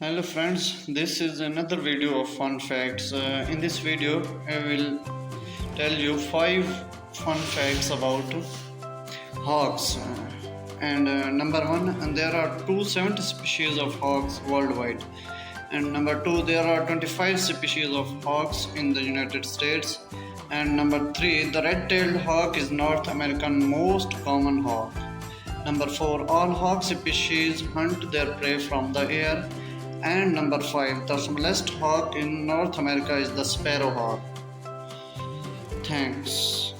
Hello friends, this is another video of fun facts. In this video, I will tell you 5 fun facts about hawks. And number 1, and there are 270 species of hawks worldwide. And number 2, there are 25 species of hawks in the United States. And number 3, the red-tailed hawk is North American most common hawk. Number 4, all hawk species hunt their prey from the air. And number 5, the smallest hawk in North America is the sparrow hawk. Thanks.